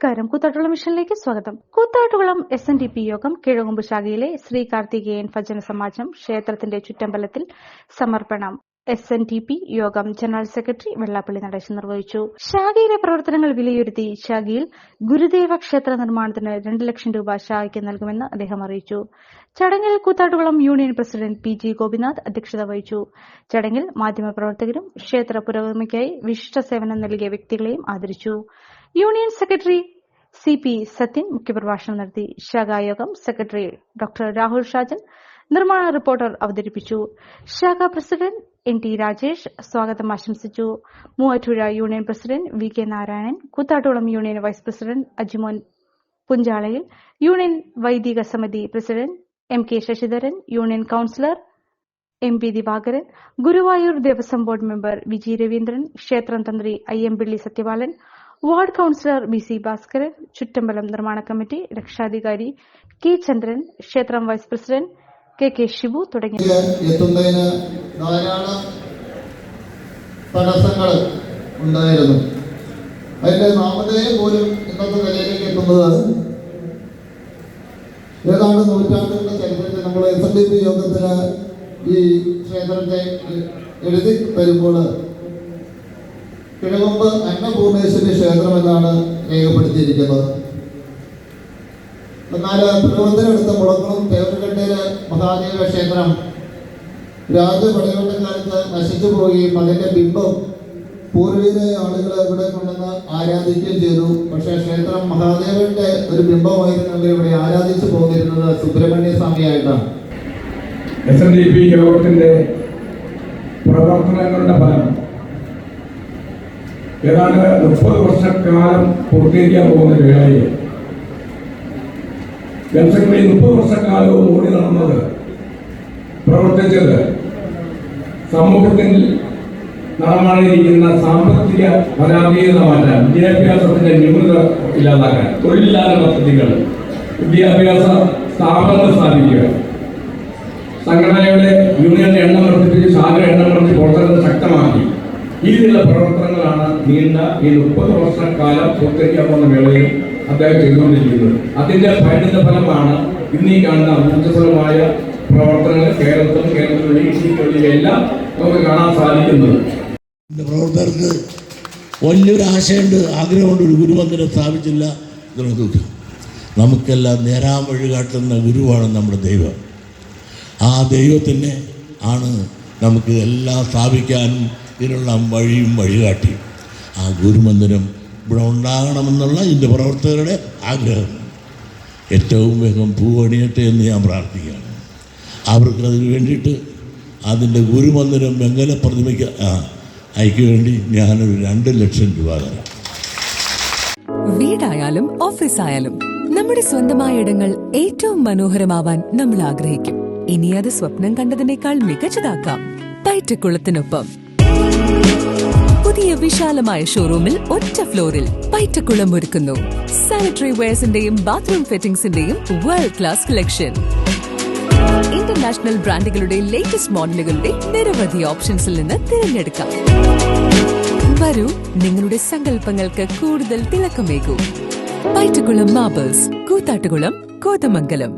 നമസ്കാരം. കൂത്താട്ടുകുളം മിഷനിലേക്ക് സ്വാഗതം. കൂത്താട്ടുകുളം SNDP യോഗം കിഴങ്ങുമ്പ് ശാഖയിലെ ശ്രീ കാർത്തികേയൻ ഭജന സമാജം ക്ഷേത്രത്തിന്റെ ചുറ്റമ്പലത്തിൽ സമർപ്പണം. SNDP യോഗം ജനറൽ സെക്രട്ടറി വെള്ളാപ്പള്ളി നടേശൻ നിർവഹിച്ചു. ശാഖയിലെ പ്രവർത്തനങ്ങൾ വിലയിരുത്തി ശാഖയിൽ ഗുരുദേവ ക്ഷേത്ര നിർമ്മാണത്തിന് 2 ലക്ഷം രൂപ ശാഖയ്ക്ക് നൽകുമെന്ന് അദ്ദേഹം അറിയിച്ചു. ചടങ്ങിൽ Koothattukulam union president PG Gopinath അധ്യക്ഷത വഹിച്ചു. ചടങ്ങിൽ മാധ്യമപ്രവർത്തകരും ക്ഷേത്ര പുരോഗതിക്കായി വിശിഷ്ട സേവനം നൽകിയ വ്യക്തികളെയും ആദരിച്ചു. യൂണിയൻ സെക്രട്ടറി CP സത്യൻ മുഖ്യപ്രഭാഷണം നടത്തി. ശാഖായോഗം സെക്രട്ടറി ഡോക്ടർ രാഹുൽ ഷാജൻ നിർമ്മാണ റിപ്പോർട്ടർ അവതരിപ്പിച്ചു. ശാഖാ പ്രസിഡന്റ് NT രാജേഷ് സ്വാഗതം ആശംസിച്ചു. Muvattupuzha union president VK Narayanan, Koothattukulam union vice president Ajimon Punchalayil, union വൈദിക സമിതി president MK Sasidharan, union councillor MP Divakaran, Guruvayur Devaswom board member VG Raveendran, ക്ഷേത്രം തന്ത്രി IM Pilli Sathyapalan, ward councillor BC Bhaskaran, ചുറ്റമ്പലം നിർമ്മാണ കമ്മിറ്റി രക്ഷാധികാരി K ചന്ദ്രൻ, ക്ഷേത്രം വൈസ് പ്രസിഡന്റ് KK ഷിബു തുടങ്ങിയവർ എത്തുന്നതിന് ധാരാളം തടസ്സങ്ങൾ ഉണ്ടായിരുന്നു. അതിന്റെ നാമധേയം പോലും ഇന്നത്തെ നിലയിലേക്ക് എത്തുന്നത് ഏതാണ്ട് നൂറ്റാണ്ടുകളുടെ ചരിത്രത്തിൽ നമ്മൾ SNDP യോഗത്തിന് ഈ ക്ഷേത്രത്തെ എഴുതി തരുമ്പോൾ കിഴങ്ങുമ്പ് അന്നപൂർണേശ്വരി ക്ഷേത്രം എന്നാണ് രേഖപ്പെടുത്തിയിരിക്കുന്നത്. എന്നാൽ തിരുവനന്തപുരത്ത് മുളക്കുളം തേവരക്കണ്ടയിലെ മഹാദേവ ക്ഷേത്രം രാജപടയോട്ടക്കാലത്ത് നശിച്ചു പോവുകയും അതിൻ്റെ ബിംബം പൂർവീകരായ ആളുകൾ ഇവിടെ കൊണ്ടുവന്ന് ആരാധിക്കുകയും ചെയ്തു. പക്ഷേ ക്ഷേത്രം മഹാദേവന്റെ ഒരു ബിംബമായിരുന്നെങ്കിൽ ഇവിടെ ആരാധിച്ചു പോന്നിരുന്നത് സുബ്രഹ്മണ്യ സ്വാമിയായിട്ടാണ്. SNDP യോഗത്തിന്റെ പ്രവർത്തനങ്ങളുടെ ഫലം ഏതാണ്ട് 30 വർഷക്കാലം പൂർത്തീകരിക്കാൻ പോകുന്ന വേളയിൽ ജനസംഖ്യയിൽ 30 വർഷക്കാലവും ഓടി നടന്നത് പ്രവർത്തിച്ചത് സമൂഹത്തിൽ നടമാടിയിരിക്കുന്ന സാമ്പത്തിക പരാധീനത മാറ്റാൻ, വിദ്യാഭ്യാസത്തിന്റെ ന്യൂനത ഇല്ലാതാക്കാൻ, തൊഴിലില്ലാത്ത പദ്ധതികൾ, വിദ്യാഭ്യാസ സ്ഥാപനങ്ങൾ സ്ഥാപിക്കുക, സംഘടനയുടെ യൂണിയന്റെ എണ്ണം വർദ്ധിപ്പിച്ച് ശാഖ എണ്ണം വർദ്ധിച്ച് പ്രവർത്തനങ്ങൾ ശക്തമാക്കി ഇതിനുള്ള പ്രവർത്തനങ്ങളാണ് നീണ്ട ഈ 30 വർഷക്കാലം പൂർത്തീകരിക്കാൻ പോകുന്ന വേളയിൽ അദ്ദേഹം ചെയ്തുകൊണ്ടിരിക്കുന്നത്. അതിന്റെ പരിണിത ഫലമാണ് ഇന്ന് ഈ കാണുന്ന ഊർജ്ജസ്വലമായ പ്രവർത്തനങ്ങൾ കേരളത്തിലും ഇന്ത്യയിലെല്ലാം നമുക്ക് കാണാൻ സാധിക്കുന്നത്. പ്രവർത്തകർക്ക് വലിയൊരു ആശയമുണ്ട്, ആഗ്രഹമുണ്ട്. ഒരു ഗുരുമന്ദിരം സ്ഥാപിച്ചില്ല എന്നുള്ളത് നമുക്കെല്ലാം നേരാൻ വഴി കാട്ടുന്ന ഗുരുവാണ് നമ്മുടെ ദൈവം. ആ ദൈവത്തിനെ ആണ് നമുക്ക് എല്ലാം സ്ഥാപിക്കാനും ഇതിനുള്ള വഴിയും വഴികാട്ടി. ആ ഗുരുമന്ദിരം ഇവിടെ ഉണ്ടാകണമെന്നുള്ള ഇതിൻ്റെ പ്രവർത്തകരുടെ ആഗ്രഹം ഏറ്റവും വേഗം പൂവണിയട്ടെ എന്ന് ഞാൻ പ്രാർത്ഥിക്കുകയാണ്. അവർക്കതിന് വേണ്ടിയിട്ട് അതിൻ്റെ ഗുരുമന്ദിരം വെങ്കല പ്രതിമയ്ക്ക് അയക്ക് വേണ്ടി ഞാനൊരു 2 ലക്ഷം രൂപ തരാം. വീടായാലും ഓഫീസായാലും നമ്മുടെ സ്വന്തമായ ഇടങ്ങൾ ഏറ്റവും മനോഹരമാവാൻ നമ്മൾ ആഗ്രഹിക്കും. ഇനി അത് സ്വപ്നം കണ്ടതിനേക്കാൾ മികച്ചതാക്കാം പൈറ്റക്കുളത്തിനൊപ്പം. പുതിയ വിശാലമായ ഷോറൂമിൽ ഒറ്റ ഫ്ലോറിൽ പൈറ്റക്കുളം ഒരുക്കുന്നു സാനിറ്ററി വെയർസിന്റെയും ബാത്റൂം ഫിറ്റിംഗ്സിന്റെയും വേൾഡ് ക്ലാസ് കളക്ഷൻ. ഇന്റർനാഷണൽ ബ്രാൻഡുകളുടെ ലേറ്റസ്റ്റ് മോഡലുകളുടെ നിരവധി ഓപ്ഷൻസിൽ നിന്ന് തിരഞ്ഞെടുക്കാം. വരൂ, നിങ്ങളുടെ സങ്കല്പങ്ങൾക്ക് കൂടുതൽ തിളക്കമേകൂ. പൈറ്റക്കുളം മാർബിൾസ്, കൂത്താട്ടുകുളം, കോതമംഗലം.